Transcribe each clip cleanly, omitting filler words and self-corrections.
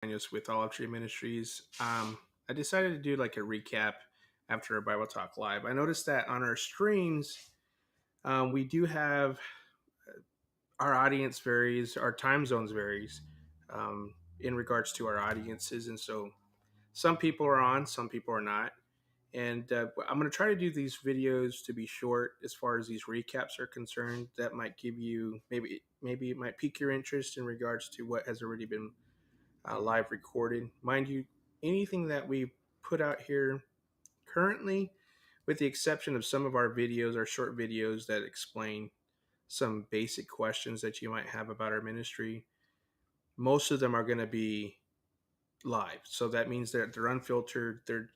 Daniels with Olive Tree Ministries. I decided to do like a recap after a Bible Talk Live. I noticed that on our streams, we do have our audience varies, our time zones varies in regards to our audiences, and so some people are on, some people are not. And I'm going to try to do these videos to be short as far as these recaps are concerned. That might give you maybe it might pique your interest in regards to what has already been live recorded. Mind you, anything that we put out here currently, with the exception of some of our videos, our short videos that explain some basic questions that you might have about our ministry, most of them are going to be live. So that means that they're unfiltered. They're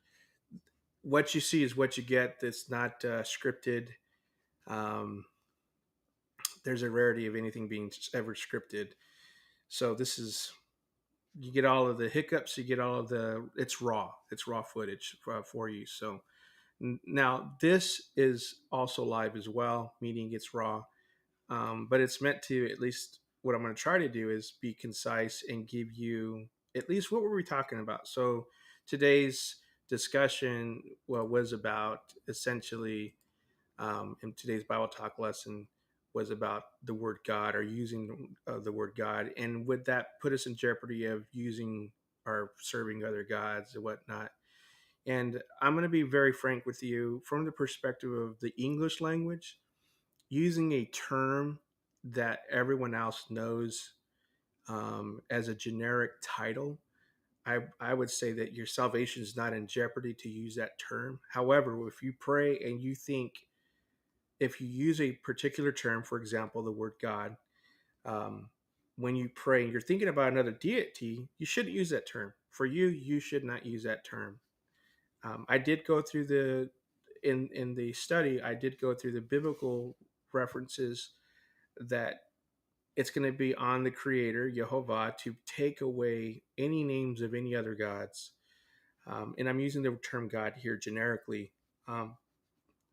what you see is what you get. That's not scripted. Um, there's a rarity of anything being ever scripted. So this is you get all of the hiccups. You get all of the it's raw. It's raw footage for you. So now this is also live as well, meaning it's raw. But it's meant to, at least what I'm going to try to do is be concise and give you at least what were we talking about. So today's discussion was about essentially in today's Bible talk lesson was about the word God or using the word God, and would that put us in jeopardy of using or serving other gods and whatnot. And I'm going to be very frank with you from the perspective of the English language, using a term that everyone else knows as a generic title. I would say that your salvation is not in jeopardy to use that term. However, if you pray and you think, if you use a particular term, for example, the word God, um, when you pray and you're thinking about another deity, you shouldn't use that term. For you, you should not use that term. I did go through the in the study. I did go through the biblical references that it's going to be on the Creator Yehovah to take away any names of any other gods. And I'm using the term God here generically. Um,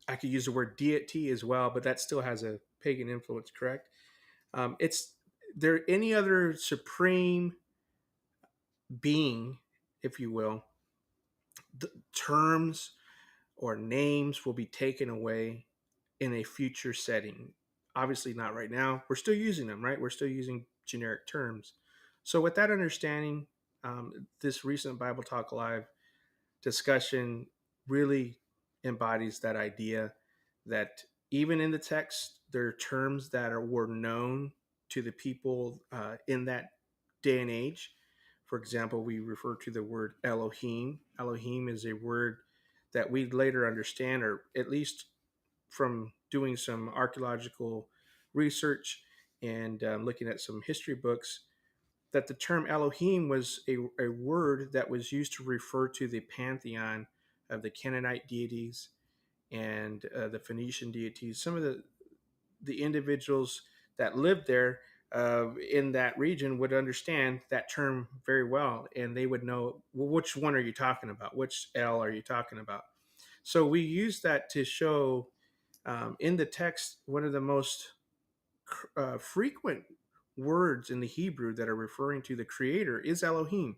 I could use the word deity as well, but that still has a pagan influence, correct? It's there any other supreme being, if you will, the terms or names will be taken away in a future setting. Obviously, not right now. We're still using them, right? We're still using generic terms. So, with that understanding, this recent Bible Talk Live discussion really embodies that idea that even in the text, there are terms that were known to the people in that day and age. For example, we refer to the word Elohim. Elohim is a word that we later understand, or at least from doing some archaeological research and looking at some history books, that the term Elohim was a word that was used to refer to the pantheon of the Canaanite deities and the Phoenician deities. Some of the individuals that lived there in that region would understand that term very well, and they would know, well, which one are you talking about? Which El are you talking about? So we use that to show in the text one of the most frequent words in the Hebrew that are referring to the Creator is Elohim.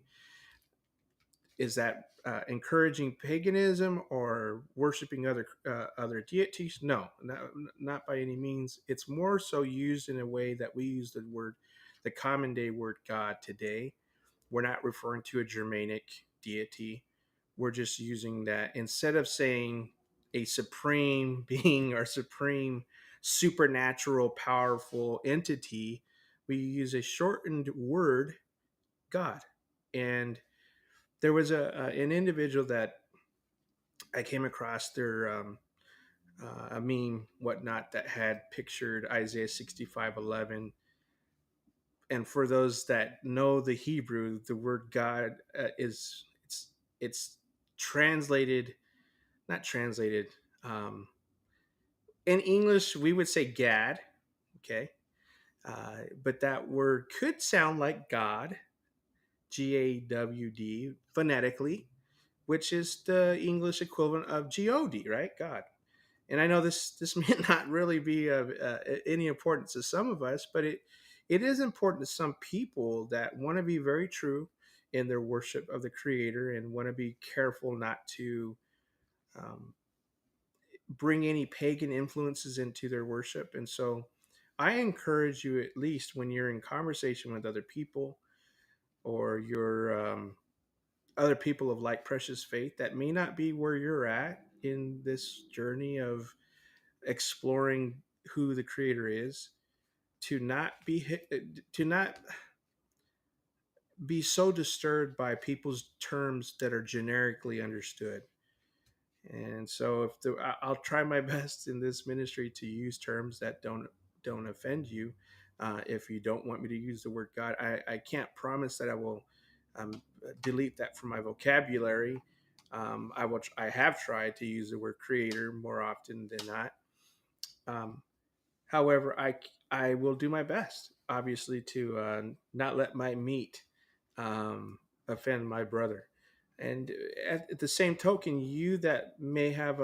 Is that encouraging paganism or worshiping other deities? No, not by any means. It's more so used in a way that we use the common day word God today. We're not referring to a Germanic deity. We're just using that instead of saying a supreme being or supreme supernatural powerful entity. We use a shortened word, God. And there was an individual that I came across their a meme whatnot that had pictured Isaiah 65:11. And for those that know the Hebrew, the word God it's translated, not translated. Um, in English, we would say Gad, okay, but that word could sound like God, GAWD, phonetically, which is the English equivalent of God, right? God. And I know this may not really be of any importance to some of us, but it is important to some people that want to be very true in their worship of the Creator and want to be careful not to um, bring any pagan influences into their worship. And so I encourage you, at least when you're in conversation with other people or your other people of like precious faith that may not be where you're at in this journey of exploring who the Creator is, to not be to not be so disturbed by people's terms that are generically understood. And so if I'll try my best in this ministry to use terms that don't offend you. If you don't want me to use the word God, I can't promise that I will um, delete that from my vocabulary. I have tried to use the word creator more often than not. Um, However, I will do my best, obviously, to not let my meat um, offend my brother. And at the same token, you that may have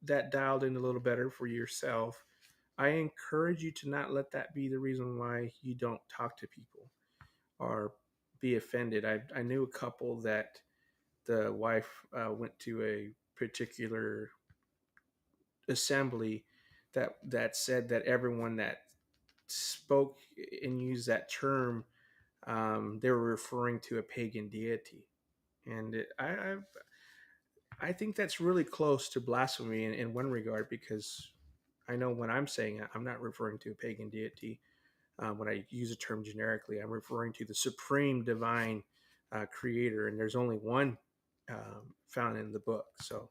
that dialed in a little better for yourself, I encourage you to not let that be the reason why you don't talk to people or be offended. I knew a couple that the wife went to a particular assembly that said that everyone that spoke and used that term, they were referring to a pagan deity, and I think that's really close to blasphemy in one regard, because I know when I'm saying it, I'm not referring to a pagan deity. When I use a term generically, I'm referring to the supreme divine creator, and there's only one found in the book. So,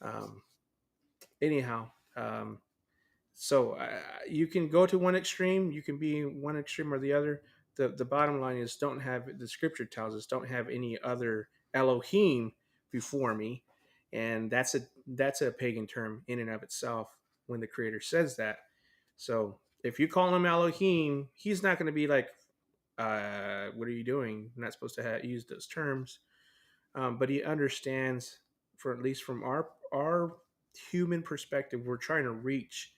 um, anyhow, so you can go to one extreme, you can be one extreme or the other. The bottom line is, don't have, the scripture tells us, don't have any other Elohim before me, and that's a pagan term in and of itself when the Creator says that. So if you call him Elohim, he's not going to be like, "What are you doing? You're not supposed to use those terms." But he understands, for at least from our human perspective, we're trying to reach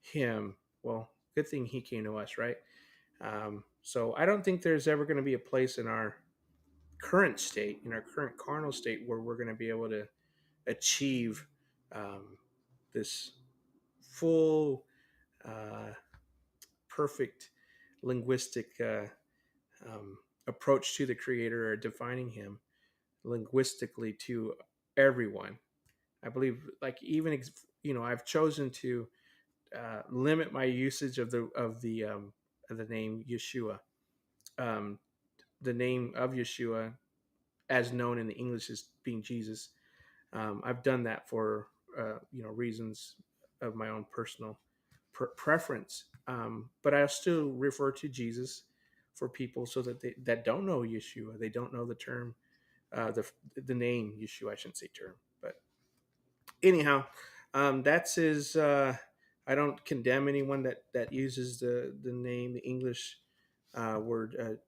him. Well, good thing he came to us, right? So I don't think there's ever going to be a place in our current state, in our current carnal state, where we're going to be able to achieve um, this full, uh, perfect linguistic approach to the Creator, or defining Him linguistically to everyone. I believe, like, even I've chosen to limit my usage of the name Yeshua. Um, the name of Yeshua, as known in the English as being Jesus. I've done that for reasons of my own personal preference, but I still refer to Jesus for people so that that don't know Yeshua, they don't know the term, the name Yeshua. I shouldn't say term, but anyhow, that's his. I don't condemn anyone that uses the name, the English word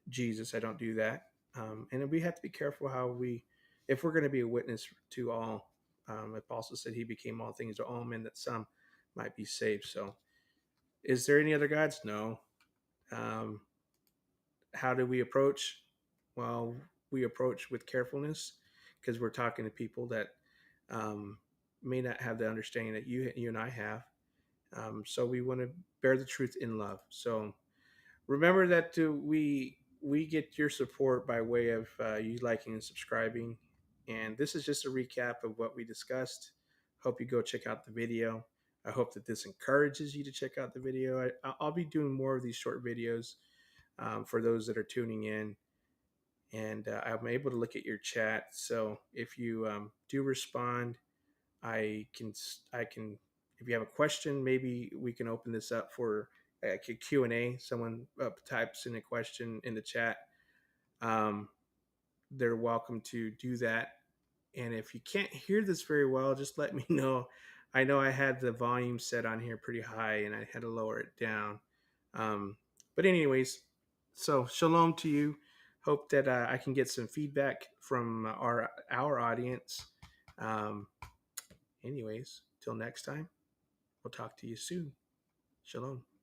Jesus. I don't do that, and we have to be careful if we're going to be a witness to all. Apostle said he became all things to all men, that some might be saved. So, is there any other gods? No. Um, how do we approach? Well, we approach with carefulness, because we're talking to people that um, may not have the understanding that you and I have. So we want to bear the truth in love. So remember that we get your support by way of you liking and subscribing. And this is just a recap of what we discussed. Hope you go check out the video. I hope that this encourages you to check out the video. I'll be doing more of these short videos for those that are tuning in, and I'm able to look at your chat. So if you do respond, I can if you have a question, maybe we can open this up for a Q&A. Someone types in a question in the chat. Um, they're welcome to do that. And if you can't hear this very well, just let me know. I know I had the volume set on here pretty high, and I had to lower it down. But anyways, so shalom to you. Hope that I can get some feedback from our audience. Um, anyways, till next time, we'll talk to you soon. Shalom.